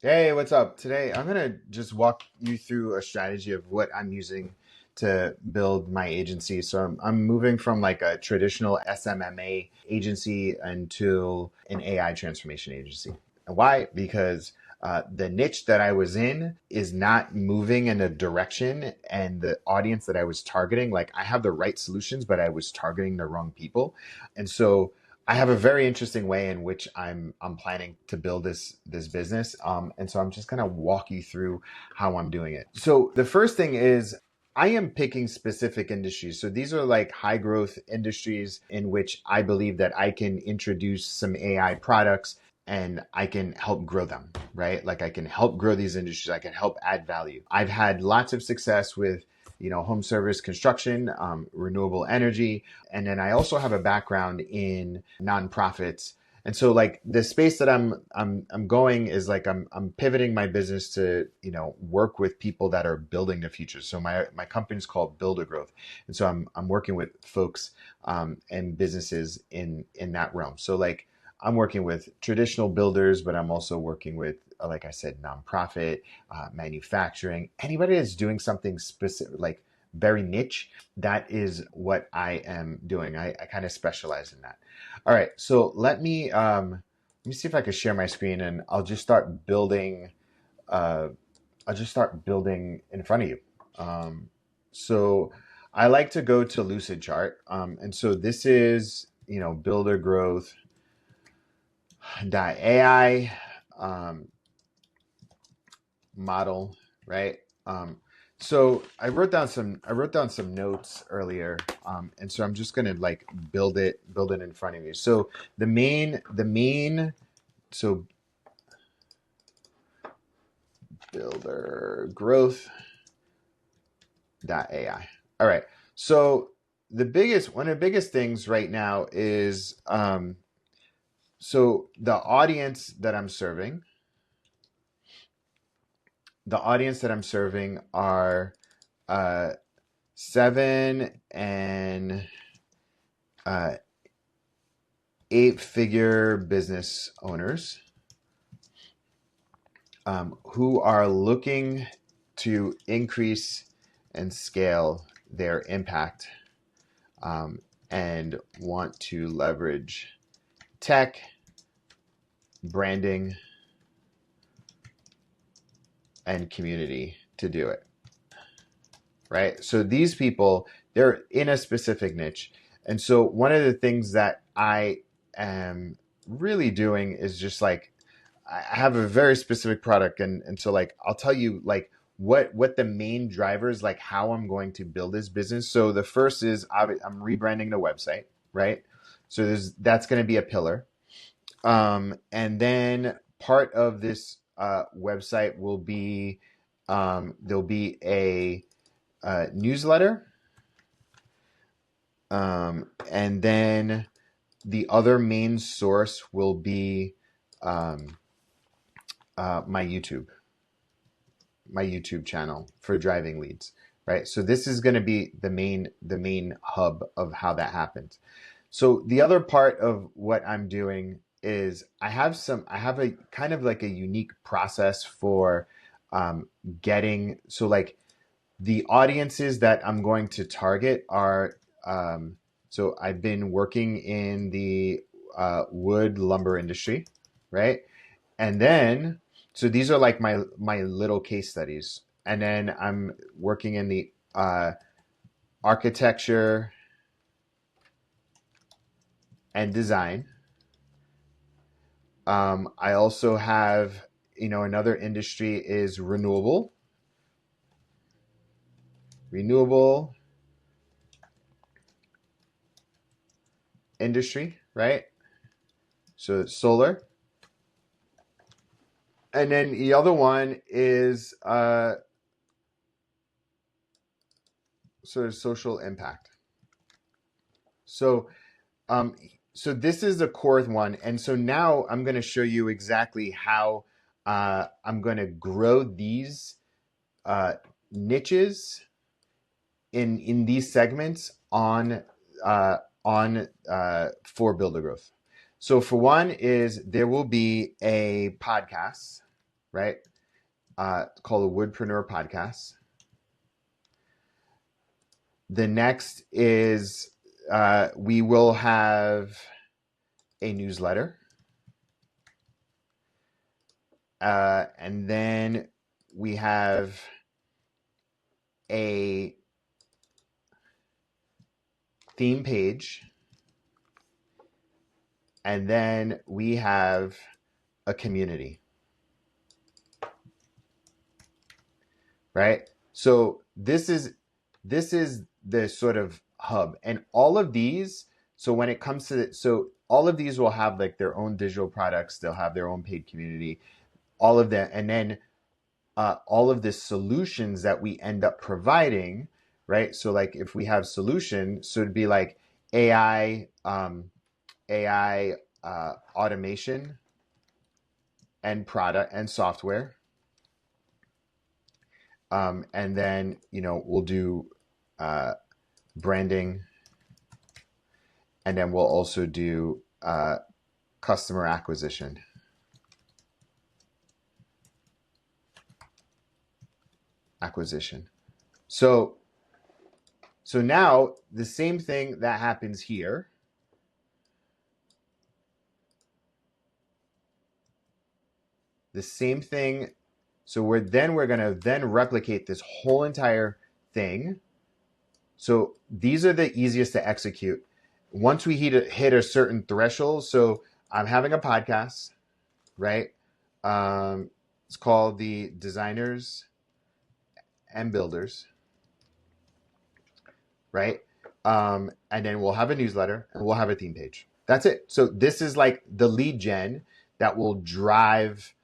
Hey, what's up? Today, I'm gonna just walk you through a strategy of what I'm using to build my agency. So I'm moving from like a traditional SMMA agency into an AI transformation agency. And why? Because the niche that I was in is not moving in a direction, and the audience that I was targeting, like I have the right solutions, but I was targeting the wrong people. And so I have a very interesting way in which I'm planning to build this business, and so I'm just gonna walk you through how I'm doing it. So the first thing is I am picking specific industries. So these are like high growth industries in which I believe that I can introduce some AI products and I can help grow them, right? Like I can help grow these industries. I can help add value. I've had lots of success with home service construction, renewable energy, and then I also have a background in nonprofits. And so like the space that I'm going is like I'm pivoting my business to, work with people that are building the future. So my company is called Builder Growth. And so I'm working with folks and businesses in that realm. So like I'm working with traditional builders, but I'm also working with, like I said, nonprofit, manufacturing, anybody that's doing something specific, like very niche. That is what I am doing. I kind of specialize in that. All right, so let me see if I can share my screen, and I'll just start building. Uh, I'll just start building in front of you. So I like to go to Lucid Chart, and so this is builder growth AI model, right? So I wrote down some notes earlier, and so I'm just gonna like build it in front of you. So so builder growth AI. All right. So one of the biggest things right now is so the audience that I'm serving are uh, 7 and 8-figure business owners who are looking to increase and scale their impact, and want to leverage tech, branding, and community to do it. Right? So these people, they're in a specific niche. And so one of the things that I am really doing is just like I have a very specific product, and so like I'll tell you like what the main drivers, like how I'm going to build this business. So the first is I'm rebranding the website, right? So that's going to be a pillar. And then part of this website will be there'll be a newsletter, and then the other main source will be um, my YouTube channel for driving leads, right? So this is going to be the main hub of how that happens. So the other part of what I'm doing is I have a kind of like a unique process for getting, so like the audiences that I'm going to target are, so I've been working in the wood lumber industry, right? And then, so these are like my little case studies. And then I'm working in the architecture and design. I also have, another industry is renewable industry, right? So it's solar. And then the other one is sort of social impact. So um, so this is the core one, and so now I'm going to show you exactly how I'm going to grow these uh, niches in these segments on for builder growth. So for one is there will be a podcast, right? Called the Woodpreneur podcast. The next is we will have a newsletter. And then we have a theme page. And then we have a community. Right? So this is the sort of hub. And all of these, so when it comes to so all of these will have like their own digital products, they'll have their own paid community, all of that, and then all of the solutions that we end up providing, right? So like if we have solutions, so it'd be like AI, AI automation and product and software. And then, we'll do branding, and then we'll also do customer acquisition. So now the same thing that happens here. The same thing. So we're going to then replicate this whole entire thing. So these are the easiest to execute. Once we hit a certain threshold, so I'm having a podcast, right? It's called the Designers and Builders, right? And then we'll have a newsletter and we'll have a theme page. That's it. So this is like the lead gen that will drive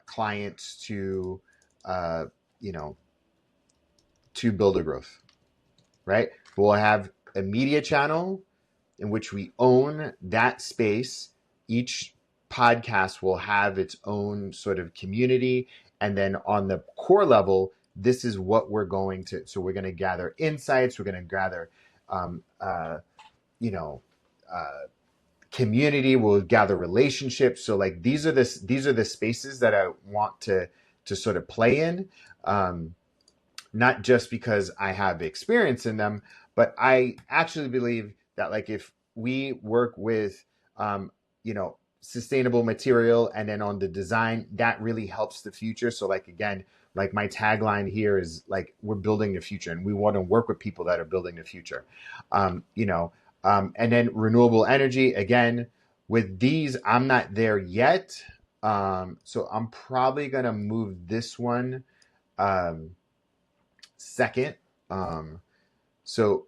clients to to builder growth, right? We'll have a media channel in which we own that space. Each podcast will have its own sort of community. And then on the core level, this is what we're going to, so we're going to gather insights. We're going to gather, community. We'll gather relationships. So like, these are the spaces that I want to sort of play in. Not just because I have experience in them, but I actually believe that like if we work with, sustainable material and then on the design, that really helps the future. So like, again, like my tagline here is like, we're building the future and we want to work with people that are building the future. And then renewable energy, again, with these, I'm not there yet. So I'm probably going to move this one, second. So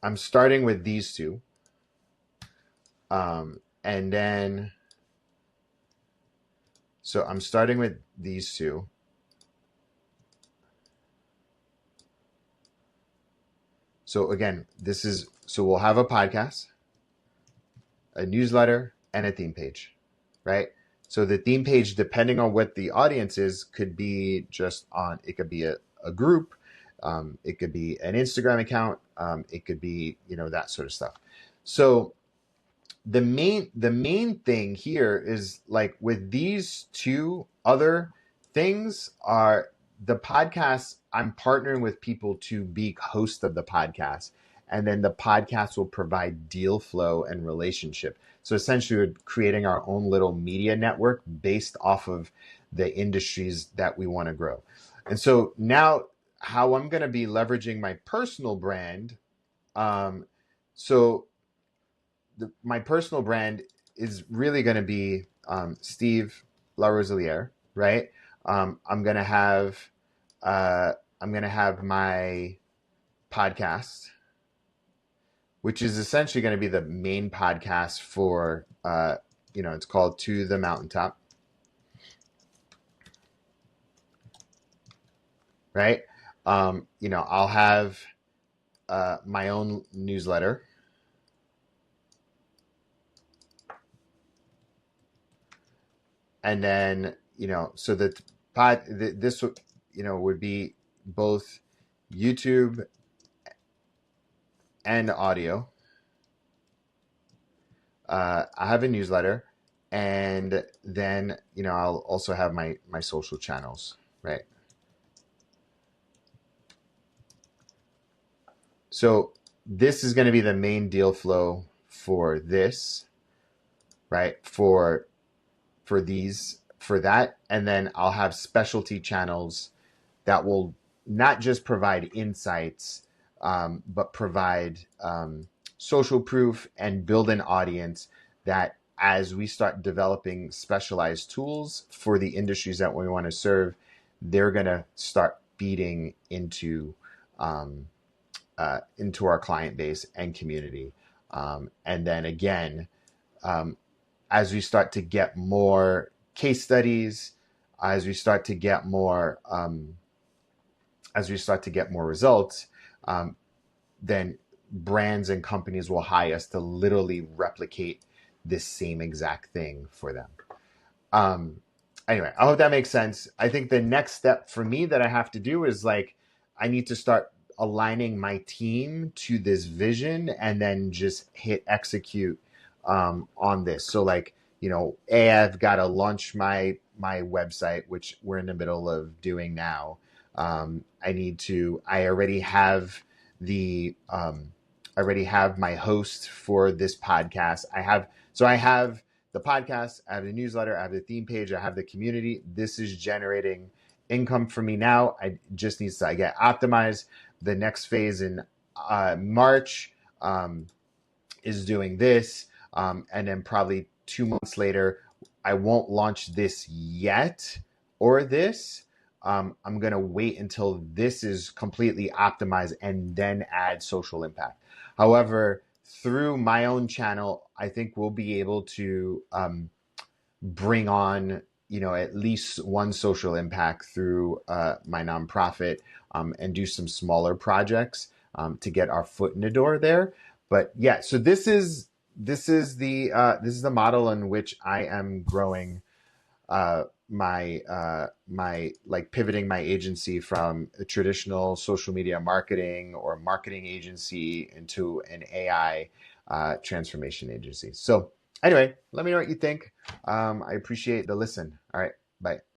I'm starting with these two. And then, so I'm starting with these two. So again, so we'll have a podcast, a newsletter, and a theme page, right? So the theme page, depending on what the audience is, could be it could be a group. It could be an Instagram account. It could be, that sort of stuff. So the main thing here is like with these two other things are the podcasts. I'm partnering with people to be host of the podcast, and then the podcast will provide deal flow and relationship. So essentially we're creating our own little media network based off of the industries that we want to grow. And so now how I'm going to be leveraging my personal brand. My personal brand is really going to be Steve Larosiliere, right? I'm going to have my podcast, which is essentially going to be the main podcast for it's called To the Mountaintop, right? I'll have my own newsletter. And then, so that this would be both YouTube and audio. I have a newsletter, And then, I'll also have my social channels, right? So this is going to be the main deal flow for this, right? For that. And then I'll have specialty channels that will not just provide insights, but provide social proof and build an audience that, as we start developing specialized tools for the industries that we want to serve, they're going to start feeding into our client base and community. And then again, um, as we start to get more case studies, as we start to get more results, um, then brands and companies will hire us to literally replicate this same exact thing for them. Um, anyway, I hope that makes sense. I think the next step for me that I have to do is I need to start aligning my team to this vision and then just hit execute on this. So I've got to launch my website, which we're in the middle of doing now. I already have my host for this podcast. I have the podcast, I have the newsletter, I have the theme page, I have the community. This is generating income for me now. I just need to get optimized. The next phase in March is doing this. And then probably 2 months later, I won't launch this yet or this. I'm going to wait until this is completely optimized and then add social impact. However, through my own channel, I think we'll be able to bring on at least one social impact through my nonprofit, and do some smaller projects to get our foot in the door there. But yeah, so this is the model in which I am growing my pivoting my agency from a traditional social media marketing or marketing agency into an AI transformation agency. So anyway, let me know what you think. I appreciate the listen. All right, bye.